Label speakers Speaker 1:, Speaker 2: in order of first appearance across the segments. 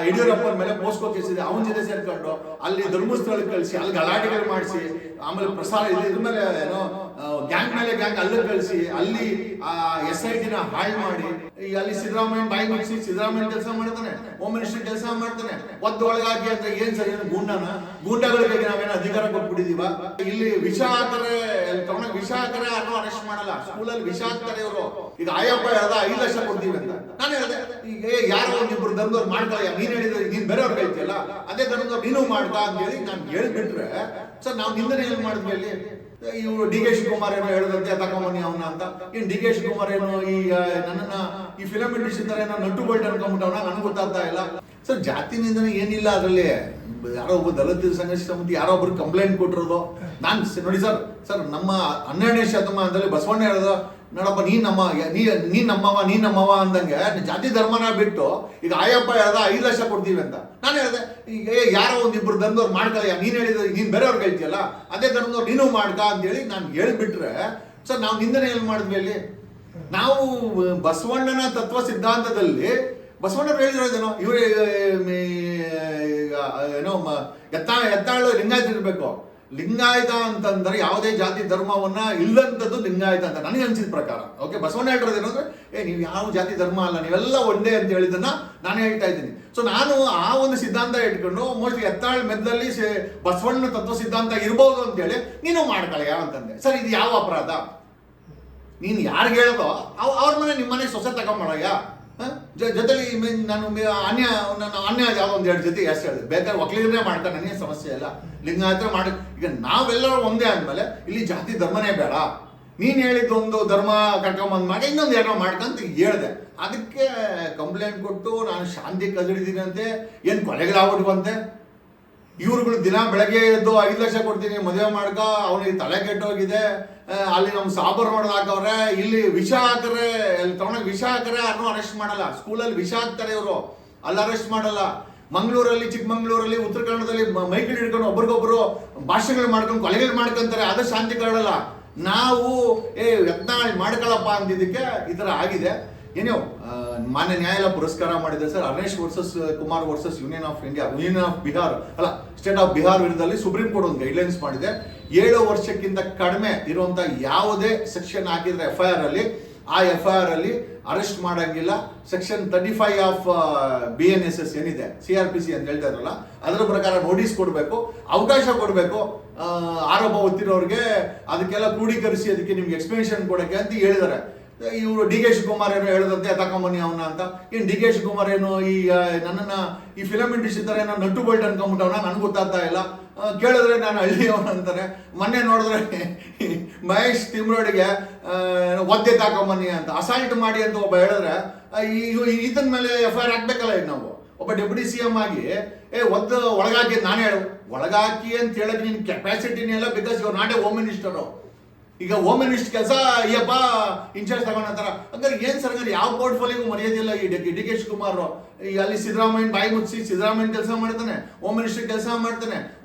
Speaker 1: ಯಡಿಯೂರಪ್ಪನ ಮೇಲೆ POCSO case ಇದೆ, ಅವನ ಜೊತೆ ಸೇರ್ಕೊಂಡು ಅಲ್ಲಿ ಧರ್ಮಸ್ಥಳಕ್ಕೆ ಕಳಿಸಿ ಅಲ್ಲಿ ಗಲಾಟೆಗಳು ಮಾಡಿಸಿ, ಆಮೇಲೆ ಪ್ರಸಾರ ಇದ್ರ ಮೇಲೆ ಏನೋ ಗ್ಯಾಂಗ್ ಮೇಲೆ ಗ್ಯಾಂಗ್ ಅಲ್ಲಿ ಕಳಿಸಿ ಅಲ್ಲಿ SIT ನ ಹಾಳು ಮಾಡಿ, ಅಲ್ಲಿ ಸಿದ್ದರಾಮಯ್ಯ ಬಾಯಿ ಮುಗಿಸಿ ಸಿದ್ದರಾಮಯ್ಯ ಕೆಲಸ ಮಾಡ್ತಾನೆ, ಹೋಮ್ ಮಿನಿಸ್ಟರ್ ಕೆಲಸ ಮಾಡ್ತಾನೆ, ಒಳಗಾಗಿ ಅಂತ ಏನ್ ಸರಿ ಗೂಂಡಗಳಿಗೆ ನಾವೇನೋ ಅಧಿಕಾರ ಕೊಟ್ಬಿಟ್ಟಿದೀವ? ಇಲ್ಲಿ ವಿಷ ಹಾಕರೆ ವಿಷ ಹಾಕರೆ ಅನ್ನೋ ಅರೆಸ್ಟ್ ಮಾಡಲ್ಲ, ಸ್ಕೂಲಲ್ಲಿ ವಿಷ ಹಾಕ್ತಾರೆ ಇವರು. ಈಗ ಆಯಪ್ಪ ಹೇಳ್ದ 5 ಲಕ್ಷ ಕೊಡ್ತೀವಿ ಅಂತ. ನಾನು ಹೇಳ್ದೆ ಈಗ ಯಾರೋ ಒಂದಿಬ್ರು ಧರ್ಮದವ್ರು ಮಾಡ್ಕೊಳ್ಳ, ನೀನ್ ಹೇಳಿದ್ರೆ ನೀನ್ ಬೇರೆಯವ್ರು ಹೇಳ್ತಿಯಲ್ಲ, ಅದೇ ಧರ್ಮದವ್ರು ನೀನು ಮಾಡ್ಕ ಅಂತ ಹೇಳಿ ನಾನು ಹೇಳ್ಬಿಟ್ರೆ ಸರ್ ನಾವು ನಿಂದನೆ ಏನ್ ಮಾಡಿದ್ವಿ ಅಲ್ಲಿ? ಇವರು DK ಶಿವಕುಮಾರ್ ಏನೋ ಹೇಳಿದಂತೆ ತಗೊಂಬನ್ನಿ ಅವನ ಅಂತ. ಇನ್ DK ಶಿವಕುಮಾರ್ ಏನೋ ಈ ನನ್ನನ್ನ ಈ ಫಿಲಂ ಇಂಡಸ್ಟ್ರಿ ಏನೋ ನಟ್ಟು ಬೋಲ್ಟ್ ಅನ್ಕೊಂಡ್ಬಿಟ್ಟವನ, ನನಗೆ ಗೊತ್ತಾಗ್ತಾ ಇಲ್ಲ ಸರ್. ಜಾತಿ ನಿಂದನೆ ಏನಿಲ್ಲ ಅದರಲ್ಲಿ. ಯಾರೋ ಒಬ್ಬ ದಲಿತ ಸಂಘರ್ಷ ಸಮಿತಿ ಯಾರೋ ಒಬ್ರು ಕಂಪ್ಲೇಂಟ್ ಕೊಟ್ಟಿರೋದು. ನಾನು ನೋಡಿ ಸರ್ ನಮ್ಮ 12ನೇ ಶತಮಾನದಲ್ಲಿ ಬಸವಣ್ಣ ಹೇಳೋದು, ನೋಡಪ್ಪ ನೀನ್ ನಮ್ಮವ ಅಂದಂಗೆ ಜಾತಿ ಧರ್ಮನ ಬಿಟ್ಟು ಈಗ ಆಯಪ್ಪ ಹೇಳ್ದ 5 ಲಕ್ಷ ಕೊಡ್ತೀವಿ ಅಂತ. ನಾನು ಹೇಳ್ದೆ ಈಗ ಯಾರೋ ಒಂದಿಬ್ರು ಧರ್ಮದವ್ರು ಮಾಡ್ಕೊಳ್ಳ, ನೀನ್ ಹೇಳಿದ್ರೆ ನೀನ್ ಬೇರೆಯವ್ರಿಗೆ ಹೇಳ್ತಿಯಲ್ಲ, ಅದೇ ಧರ್ಮದವ್ರು ನೀನು ಮಾಡ್ಕ ಅಂತ ಹೇಳಿ ನಾನು ಹೇಳ್ಬಿಟ್ರೆ ಸರ್ ನಾವು ನಿಂದನೆ ಏನ್ ಮಾಡಿದ್ವಿ ಅಲ್ಲಿ? ನಾವು ಬಸವಣ್ಣನ ತತ್ವ ಸಿದ್ಧಾಂತದಲ್ಲಿ ಬಸವಣ್ಣರು ಹೇಳಿರೋದೇನೋ, ಇವರೇ ಏನೋ ಎತ್ತಾಳು ಲಿಂಗಾಯತ ಇರ್ಬೇಕು. ಲಿಂಗಾಯತ ಅಂತಂದ್ರೆ ಯಾವುದೇ ಜಾತಿ ಧರ್ಮವನ್ನ ಇಲ್ಲಂಥದ್ದು ಲಿಂಗಾಯತ ಅಂತ ನನಗೆ ಅನ್ಸಿದ ಪ್ರಕಾರ. ಓಕೆ, ಬಸವಣ್ಣ ಹೇಳಿರೋದು ಏನಂದ್ರೆ ನೀವು ಯಾವ ಜಾತಿ ಧರ್ಮ ಅಲ್ಲ, ನೀವೆಲ್ಲ ಒಂದೇ ಅಂತ ಹೇಳಿದನ್ನ ನಾನು ಹೇಳ್ತಾ ಇದ್ದೀನಿ. ಸೊ ನಾನು ಆ ಒಂದು ಸಿದ್ಧಾಂತ ಇಟ್ಕೊಂಡು ಮೋಸ್ಟ್ಲಿ ಎತ್ತಾಳ್ ಮೆದ್ದಲ್ಲಿ ಬಸವಣ್ಣ ತತ್ವ ಸಿದ್ಧಾಂತ ಇರ್ಬೋದು ಅಂತೇಳಿ ನೀನು ಮಾಡ್ಕೊಳ್ಳಯ್ಯ ಅಂತಂದೆ. ಸರ್ ಇದು ಯಾವ ಅಪರಾಧ? ನೀನು ಯಾರಿಗೆ ಹೇಳೋದೋ ಅವ್ರ ಮನೆ ನಿಮ್ಮ ಮನೆ ಸೊಸೆ ತಗೊಂಬಳಯ್ಯ. ಜೊತೆಲಿ ನಾನು ಅನ್ಯ ಯಾವ್ದೋ 1-2 ಜೊತೆ ಎಷ್ಟು ಹೇಳಿದೆ, ಬೇಕಾದ್ರೆ ಒಕ್ಕಲಿಗರೇ ಮಾಡ್ತಾರೆ, ನನಗೆ ಸಮಸ್ಯೆ ಇಲ್ಲ. ಲಿಂಗಾಯತ ಮಾಡಿ ಈಗ ನಾವೆಲ್ಲರೂ ಒಂದೇ ಆದ್ಮೇಲೆ ಇಲ್ಲಿ ಜಾತಿ ಧರ್ಮನೇ ಬೇಡ. ನೀನ್ ಹೇಳಿದ್ದು ಒಂದು ಧರ್ಮ ಕರ್ಕೊಂಬಂದ್ ಮಾಡಿ ಇನ್ನೊಂದು ಏನೋ ಮಾಡ್ಕಂತ ಹೇಳ್ದೆ. ಅದಕ್ಕೆ ಕಂಪ್ಲೇಂಟ್ ಕೊಟ್ಟು ನಾನು ಶಾಂತಿ ಕದಿಡಿದೀನಿ ಅಂತೆ. ಏನ್ ಕೊಲೆಗಳಾಗ್ಬಿಟ್ವಂತೆ? ಇವ್ರುಗಳು ದಿನ ಬೆಳಗ್ಗೆ ಎದ್ದು 5 ಲಕ್ಷ ಕೊಡ್ತೀನಿ ಮದುವೆ ಮಾಡ್ಕ, ಅವನಿಗೆ ತಲೆ ಕೆಟ್ಟೋಗಿದೆ, ಅಲ್ಲಿ ನಮ್ ಸಾಬರ್ ಮಾಡೋದು ಹಾಕವ್ರೆ, ಇಲ್ಲಿ ವಿಷ ಹಾಕರೆ ವಿಷ ಹಾಕರೆ ಅನ್ನೋ ಅರೆಸ್ಟ್ ಮಾಡಲ್ಲ. ಸ್ಕೂಲಲ್ಲಿ ವಿಷ ಹಾಕ್ತಾರೆ ಇವರು, ಅಲ್ಲಿ ಅರೆಸ್ಟ್ ಮಾಡಲ್ಲ. ಮಂಗಳೂರಲ್ಲಿ ಚಿಕ್ಕಮಂಗ್ಳೂರಲ್ಲಿ ಉತ್ತರ ಕನ್ನಡದಲ್ಲಿ ಮೈಕಲ್ ಹಿಡ್ಕೊಂಡು ಒಬ್ರಿಗೊಬ್ರು ಭಾಷೆಗಳು ಮಾಡ್ಕೊಂಡು ಕೊಲೆಗಳು ಮಾಡ್ಕೊಂತಾರೆ, ಅದು ಶಾಂತಿ ಕರಡಲ್ಲ. ನಾವು ಯತ್ನಾಳ್ ಮಾಡ್ಕೊಳಪ್ಪ ಅಂದಿದ್ದಕ್ಕೆ ಈ ತರ ಆಗಿದೆ. ಏನೋ ಮಾನ್ಯ ನ್ಯಾಯಾಲಯ ಪುರಸ್ಕಾರ ಮಾಡಿದೆ sir. Arnesh versus Kumar versus union of Bihar state of Bihar ವಿರುದ್ಧದಲ್ಲಿ ಸುಪ್ರೀಂ ಕೋರ್ಟ್ ಒಂದು ಗೈಡ್ಲೈನ್ಸ್ ಮಾಡಿದೆ. 7 ವರ್ಷಕ್ಕಿಂತ ಕಡಿಮೆ ಇರುವಂತ ಯಾವುದೇ ಸೆಕ್ಷನ್ ಹಾಕಿದ್ರೆ FIR ಅಲ್ಲಿ, ಆ FIR ಅಲ್ಲಿ ಅರೆಸ್ಟ್ ಮಾಡಂಗಿಲ್ಲ. ಸೆಕ್ಷನ್ 35 ಆಫ್ BNSS ಏನಿದೆ, CRPC ಅಂತ ಹೇಳ್ತಾ ಇದ್ರಲ್ಲ, ಅದರ ಪ್ರಕಾರ ನೋಟಿಸ್ ಕೊಡಬೇಕು, ಅವಕಾಶ ಕೊಡಬೇಕು ಆರೋಪ ಹೊತ್ತಿರೋರಿಗೆ, ಅದಕ್ಕೆಲ್ಲ ಕ್ರೋಢೀಕರಿಸಿ ಅದಕ್ಕೆ ನಿಮ್ಗೆ ಎಕ್ಸ್ಪ್ಲನೇಷನ್ ಕೊಡಕ್ಕೆ ಅಂತ ಹೇಳಿದ್ದಾರೆ. ಇವರು DK ಶಿವಕುಮಾರ್ ಏನೋ ಹೇಳಿದಂತೆ ತಗೊಂಬನ್ನಿ ಅವನ ಅಂತ. ಇನ್ DK ಶಿವಕುಮಾರ್ ಏನು ಈ ನನ್ನನ್ನ ಈ ಫಿಲಂ ಇಂಡಸ್ಟ್ರಿ ಏನೋ ನಟ್ಟು ಬೋಲ್ಟ್ ಅನ್ಕೊಂಡ್ಬಿಟ್ಟವನ, ನನ್ಗೆ ಗೊತ್ತಾಗ್ತಾ ಇಲ್ಲ. ಕೇಳಿದ್ರೆ ನಾನು ಹಳ್ಳಿಯವನ ಅಂತಾನೆ. ಮೊನ್ನೆ ನೋಡಿದ್ರೆ ಮಹೇಶ್ ತಿಮ್ರೋಡಿಗೆ ಒದ್ದೆ ತಾಕೊಂಬನ್ನಿ ಅಂತ, ಅಸಾಲ್ಟ್ ಮಾಡಿ ಅಂತ ಒಬ್ಬ ಹೇಳಿದ್ರೆ ಈತನ ಮೇಲೆ FIR ಹಾಕ್ಬೇಕಲ್ಲ. ಈಗ ನಾವು ಒಬ್ಬ ಡೆಪ್ಯೂಟಿ CM ಆಗಿ ಒಳಗಾಕಿ ನಾನೇ ಹೇಳು, ಒಳಗಾಕಿ ಅಂತ ಹೇಳಕ್ ನಿನ್ ಕೆಪಾಸಿಟಿನೇ ಇಲ್ಲ. ಬಿಕಾಸ್ ಇವ್ರು ನಾಟೇ ಹೋಮ್ ಮಿನಿಸ್ಟರು. ಈಗ ಹೋಮ್ ಮಿನಿಸ್ಟರ್ ಕೆಲಸ ಅಯ್ಯಪ್ಪ ಇನ್ಚಾರ್ಜ್ ತಗೊಂಡಂತಾರ. ಹಂಗಾರೆ ಏನ್ ಸರ್, ಯಾವ ಪೋರ್ಟ್ಫೋಲಿಯೋಗೂ ಮರ್ಯಾದಿಲ್ಲ ಈ DK ಶಿವಕುಮಾರ್. ಈಗ ಅಲ್ಲಿ ಸಿದ್ದರಾಮಯ್ಯ ಬಾಯಿ ಮುಗಿಸಿ ಸಿದ್ದರಾಮಯ್ಯ ಕೆಲಸ ಮಾಡ್ತಾನೆ, ಹೋಮ್ ಮಿನಿಸ್ಟರ್ ಕೆಲಸ ಮಾಡ್ತಾನೆ,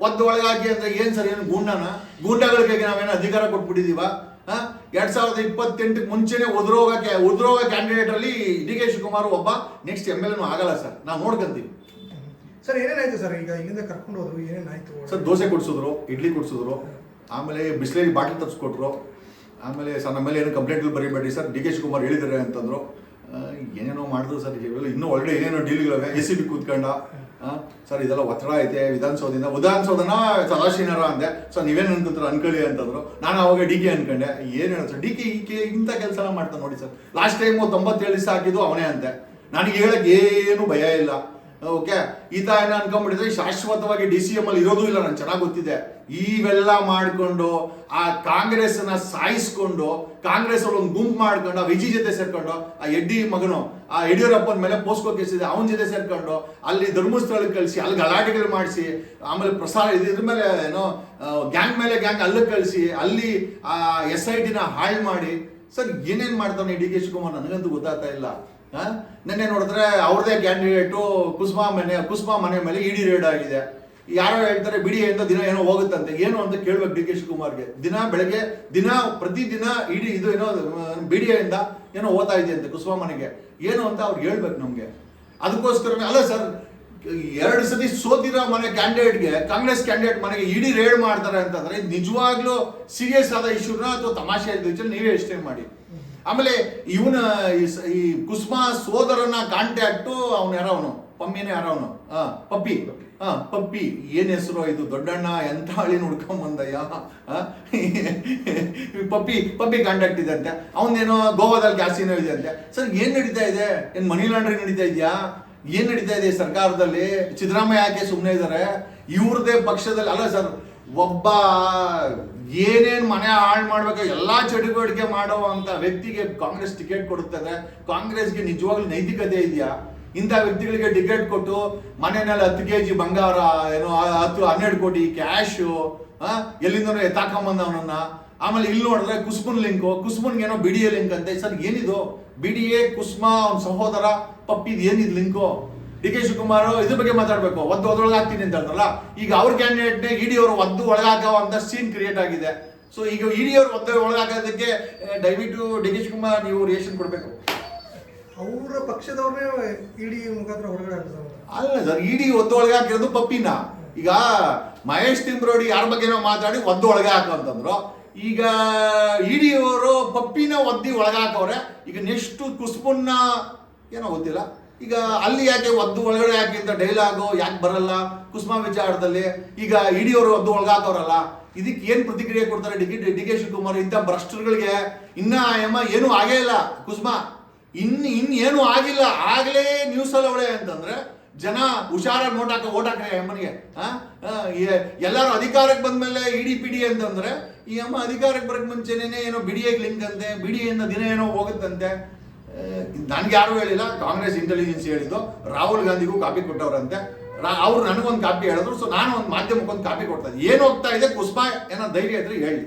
Speaker 1: ಒಳಗಾಕಿ ಅಂದ್ರೆ ಏನ್ ಸರ್, ಏನು ಗೂಂಡಗಳಿಗೆ ನಾವೇನೋ ಅಧಿಕಾರ ಕೊಟ್ಬಿಟ್ಟಿದೀವ? 2028 ಮುಂಚೆನೆ ಉದ್ರೋಗ ಕ್ಯಾಂಡಿಡೇಟ್ ಅಲ್ಲಿ DK ಶಿವಕುಮಾರ್ ಒಬ್ಬ ನೆಕ್ಸ್ಟ್ MLA ಆಗಲ್ಲ ಸರ್. ನಾವು ನೋಡ್ಕೊಂತೀವಿ
Speaker 2: ಸರ್. ಏನೇನಾಯ್ತು ಸರ್? ಈಗ ಇಲ್ಲಿಂದ ಕರ್ಕೊಂಡು ಹೋದ್ರು, ಏನೇನಾಯ್ತು
Speaker 1: ಸರ್? ದೋಸೆ ಕೊಡ್ಸಿದ್ರು, ಇಡ್ಲಿ ಕೊಡ್ಸಿದ್ರು, ಆಮೇಲೆ ಬಿಸ್ಲೇರಿ ಬಾಟಲ್ ತರಿಸ್ಕೊಟ್ರು. ಆಮೇಲೆ ಸರ್ ನಮ್ಮ ಮೇಲೆ ಏನು ಕಂಪ್ಲೇಂಟ್ಗಳು ಬರೀಬೇಡಿ ಸರ್, DK ಶಿವಕುಮಾರ್ ಹೇಳಿದ್ದಾರೆ ಅಂತಂದ್ರು. ಏನೇನೋ ಮಾಡಿದ್ರು ಸರ್. ಇನ್ನೂ ಒಳ್ಳೆ ಏನೇನೋ ಡೀಲ್ಗಳಿವೆ. ACB ಕೂತ್ಕೊಂಡ ಸರ್ ಇದೆಲ್ಲ ಒತ್ತಡ ಐತೆ ವಿಧಾನಸೌಧನ ಸದಾಶಿವನರ ಅಂದೆ. ಸರ್ ನೀವೇನು ಅನ್ಕೊಂತಾರೆ ಅನ್ಕೊಳ್ಳಿ ಅಂತಂದ್ರು. ನಾನು ಅವಾಗ DK ಅನ್ಕೊಂಡೆ. ಏನು ಹೇಳ ಸರ್, DK ಇಂಥ ಕೆಲಸ ಮಾಡ್ತಾನೆ ನೋಡಿ ಸರ್. ಲಾಸ್ಟ್ ಟೈಮು 97 ದಿವಸ ಹಾಕಿದ್ದು ಅವನೇ ಅಂತೆ. ನನಗೆ ಹೇಳಕ್ ಏನು ಭಯ ಇಲ್ಲ. ಓಕೆ, ಈತ ಏನ ಅನ್ಕೊಂಡ್ಬಿಟ್ಟಿದ್ರೆ ಶಾಶ್ವತವಾಗಿ DCM ಅಲ್ಲಿ ಇರೋದು ಇಲ್ಲ, ನನ್ಗೆ ಚೆನ್ನಾಗಿ ಗೊತ್ತಿದೆ. ಇವೆಲ್ಲ ಮಾಡ್ಕೊಂಡು ಆ ಕಾಂಗ್ರೆಸ್ ನ ಸಾಯಿಸ್ಕೊಂಡು, ಕಾಂಗ್ರೆಸ್ ಅಲ್ಲಿ ಒಂದು ಗುಂಪು ಮಾಡ್ಕೊಂಡು, ಆ ವಿಜಿ ಜೊತೆ ಸೇರ್ಕೊಂಡು, ಆ ಎಡ್ಡಿ ಮಗನು ಆ ಯಡಿಯೂರಪ್ಪನ ಮೇಲೆ ಪೋಸ್ಕೋ ಕೇಸ್ ಇದೆ, ಅವನ ಜೊತೆ ಸೇರ್ಕೊಂಡು ಅಲ್ಲಿ ಧರ್ಮಸ್ಥಳಕ್ಕೆ ಕಳಿಸಿ ಅಲ್ಲಿ ಗಲಾಟೆಗಳು ಮಾಡಿಸಿ, ಆಮೇಲೆ ಪ್ರಸಾರ ಇದ್ರ ಮೇಲೆ ಏನೋ ಗ್ಯಾಂಗ್ ಮೇಲೆ ಗ್ಯಾಂಗ್ ಅಲ್ಲಿ ಕಳಿಸಿ ಅಲ್ಲಿ SIT ನ ಹಾಳು ಮಾಡಿ ಸರ್ ಏನೇನ್ ಮಾಡ್ತಾನೆ DK ಶಿವಕುಮಾರ್ ನನಗಂತೂ ಗೊತ್ತಾಗ್ತಾ ಇಲ್ಲ. ನೆನ್ನೆ ನೋಡಿದ್ರೆ ಅವ್ರದೇ ಕ್ಯಾಂಡಿಡೇಟು ಕುಸ್ಮಾ ಮನೆ ಮೇಲೆ ED ರೇಡ್ ಆಗಿದೆ. ಯಾರೋ ಹೇಳ್ತಾರೆ ಬಿಡಿಯಿಂದ ದಿನ ಏನೋ ಹೋಗುತ್ತಂತೆ. ಏನು ಅಂತ ಕೇಳ್ಬೇಕು DK ಶಿವಕುಮಾರ್ಗೆ. ಬೆಳಗ್ಗೆ ಪ್ರತಿದಿನ ಇಡೀ ಇದು ಏನೋ ಬಿಡಿಯಿಂದ ಏನೋ ಓದ್ತಾ ಇದೆಯಂತೆ ಕುಸ್ಮಾ ಮನೆಗೆ. ಏನು ಅಂತ ಅವ್ರು ಹೇಳ್ಬೇಕು ನಮ್ಗೆ. ಅದಕ್ಕೋಸ್ಕರ ಅಲ್ಲ ಸರ್, ಎರಡು ಸತಿ ಸೋತಿರೋ ಮನೆ ಕ್ಯಾಂಡಿಡೇಟ್ಗೆ ಕಾಂಗ್ರೆಸ್ ಕ್ಯಾಂಡಿಡೇಟ್ ಮನೆಗೆ ಇಡಿ ರೇಡ್ ಮಾಡ್ತಾರೆ ಅಂತಂದ್ರೆ ಇದು ನಿಜವಾಗ್ಲೂ ಸೀರಿಯಸ್ ಆದ ಇಶ್ಯೂನ ಅಥವಾ ತಮಾಷೆ ಇದ್ದ ನೀವೇ ಎಷ್ಟೇ ಮಾಡಿ. ಆಮೇಲೆ ಇವನ ಈ ಕುಸುಮಾ ಸೋದರನ ಕಾಂಟ್ಯಾಕ್ಟು ಅವನು ಯಾರವನು ಪಮ್ಮಿನೇ ಯಾರವನು ಪಪ್ಪಿ ಪಪ್ಪಿ ಏನ್ ಹೆಸರು ಇದು ದೊಡ್ಡಣ್ಣ ಎಂತ ಹಳ್ಳಿ ಹುಡ್ಕೊಂಡ್ ಬಂದಯ್ಯ ಪಪ್ಪಿ ಕಾಂಟ್ಯಾಕ್ಟ್ ಇದೆ ಅಂತೆ. ಅವನೇನೋ ಗೋವಾದಲ್ಲಿ ಕ್ಯಾಸಿನೋ ಇದೆ ಅಂತೆ. ಸರ್ ಏನ್ ನಡೀತಾ ಇದೆ? ಏನ್ ಮನಿ ಲಾಂಡ್ರಿಂಗ್ ನಡೀತಾ ಇದೆಯಾ? ಏನ್ ನಡೀತಾ ಇದೆ ಸರ್ಕಾರದಲ್ಲಿ? ಸಿದ್ದರಾಮಯ್ಯ ಯಾಕೆ ಸುಮ್ಮನೆ ಇದ್ದಾರೆ? ಇವ್ರದೇ ಪಕ್ಷದಲ್ಲಿ ಅಲ್ಲ ಸರ್, ಒಬ್ಬ ಏನೇನ್ ಮನೆ ಹಾಳು ಮಾಡ್ಬೇಕು ಎಲ್ಲಾ ಚಟುವಟಿಕೆ ಮಾಡುವಂತ ವ್ಯಕ್ತಿಗೆ ಕಾಂಗ್ರೆಸ್ ಟಿಕೆಟ್ ಕೊಡುತ್ತದೆ. ಕಾಂಗ್ರೆಸ್ಗೆ ನಿಜವಾಗ್ಲೂ ನೈತಿಕತೆ ಇದೆಯಾ? ಇಂಥ ವ್ಯಕ್ತಿಗಳಿಗೆ ಟಿಕೆಟ್ ಕೊಟ್ಟು ಮನೆಯಲ್ಲಿ 10 kg ಬಂಗಾರ, ಏನೋ 12 ಕೋಟಿ ಕ್ಯಾಶು ಎಲ್ಲಿಂದನೋ ಎತ್ತಾಕೊಂಬಂದ ಅವನನ್ನ. ಆಮೇಲೆ ಇಲ್ಲಿ ನೋಡಿದ್ರೆ ಕುಸುಮನ್ ಲಿಂಕು, ಕುಸುಮನ್ಗೆ ಏನೋ BDA ಲಿಂಕ್ ಅಂತೆ. ಸರ್ ಏನಿದು BDA ಕುಸುಮಾ ಅವ್ನ ಸಹೋದರ ಪಪ್ಪಿದ್ ಏನಿದ್ ಲಿಂಕು? DK ಶಿವಕುಮಾರ್ ಇದ್ರ ಬಗ್ಗೆ ಮಾತಾಡ್ಬೇಕು. ಒಳಗೆ ಹಾಕ್ತೀನಿ ಅಂತ ಹೇಳ್ತಾರಲ್ಲ, ಈಗ ಅವ್ರ ಕ್ಯಾಂಡಿಡೇಟ್ನೇ ಇಡಿ ಅವರು ಒಳಗಾಕೋ ಅಂತ ಸೀನ್ ಕ್ರಿಯೇಟ್ ಆಗಿದೆ. ಸೊ ಈಗ ಇಡಿ ಅವ್ರು ಒಳಗಾಕೋದಕ್ಕೆ ದಯವಿಟ್ಟು DK ಶಿವಕುಮಾರ್ ನೀವು ರಿಯಾಕ್ಷನ್ ಕೊಡ್ಬೇಕು.
Speaker 2: ಅವರ ಪಕ್ಷದವ್ರನ್ನೇ ಇಡಿ ಮುಖಾಂತರ ಹೊರಗಡೆ ಹಾಕ್ತಾರೆ.
Speaker 1: ಅಲ್ಲ ಸರ್, ಇಡಿ ಒಳಗೆ ಹಾಕಿರೋದು ಪಪ್ಪಿನ. ಈಗ ಮಹೇಶ್ ತಿಮ್ರೋಡಿ ಯಾರ ಬಗ್ಗೆನೋ ಮಾತಾಡಿ ಒಳಗೆ ಹಾಕೋ ಅಂತಂದ್ರು. ಈಗ ಇಡಿ ಅವರು ಪಪ್ಪಿನ ಒಳಗೆ ಹಾಕವ್ರೆ. ಈಗ ನೆಕ್ಸ್ಟ್ ಕುಸುಮನ್ನ ಏನೋ ಗೊತ್ತಿಲ್ಲ. ಈಗ ಅಲ್ಲಿ ಯಾಕೆ ಒಳಗಡೆ ಯಾಕೆ ಅಂತ ಡೈಲಾಗು ಯಾಕೆ ಬರಲ್ಲ ಕುಸುಮಾ ವಿಚಾರದಲ್ಲಿ? ಈಗ ಇಡಿ ಅವರು ಒಳಗೆ ಹಾಕವ್ರಲ್ಲ, ಇದಕ್ಕೆ ಏನ್ ಪ್ರತಿಕ್ರಿಯೆ ಕೊಡ್ತಾರೆ DK ಶಿವಕುಮಾರ್? ಇಂಥ ಭ್ರಷ್ಟರುಗಳಿಗೆ ಇನ್ನ ಏನೂ ಆಗೇ ಇಲ್ಲ. ಕುಸುಮಾ ಏನು ಆಗಿಲ್ಲ, ಆಗ್ಲೇ ನ್ಯೂಸ್ ಅಲ್ಲಿ ಅವಳೆ ಅಂತಂದ್ರೆ ಜನ ಹುಷಾರಾಗಿ ಓಟ್ ಹಾಕ ಅಮ್ಮನಿಗೆ. ಎಲ್ಲರೂ ಅಧಿಕಾರಕ್ಕೆ ಬಂದ್ಮೇಲೆ ಇಡಿ ಪಿಡಿ ಅಂತಂದ್ರೆ ಈ ಅಮ್ಮ ಅಧಿಕಾರಕ್ಕೆ ಬರಕ್ ಮುಂಚೆನೇ ಏನೋ BDA ಲಿಂಕ್ ಅಂತೆ, BDA ದಿನ ಏನೋ ಹೋಗುತ್ತಂತೆ. ನನ್ಗೆ ಯಾರು ಹೇಳಿಲ್ಲ, ಕಾಂಗ್ರೆಸ್ ಇಂಟೆಲಿಜೆನ್ಸ್ ಹೇಳಿದ್ದು. ರಾಹುಲ್ ಗಾಂಧಿಗೂ ಕಾಪಿ ಕೊಟ್ಟವ್ರಂತೆ. ಅವ್ರು ನನಗೊಂದು ಕಾಪಿ ಹೇಳಿದ್ರು. ಸೊ ನಾನು ಒಂದು ಮಾಧ್ಯಮಕ್ಕೊಂದು ಕಾಪಿ ಕೊಡ್ತಾ ಇದ್ದೆ. ಏನು ಹೋಗ್ತಾ ಇದೆ ಕುಸುಮಾ ಏನೋ ಧೈರ್ಯ ಇದ್ರೆ ಹೇಳಿ.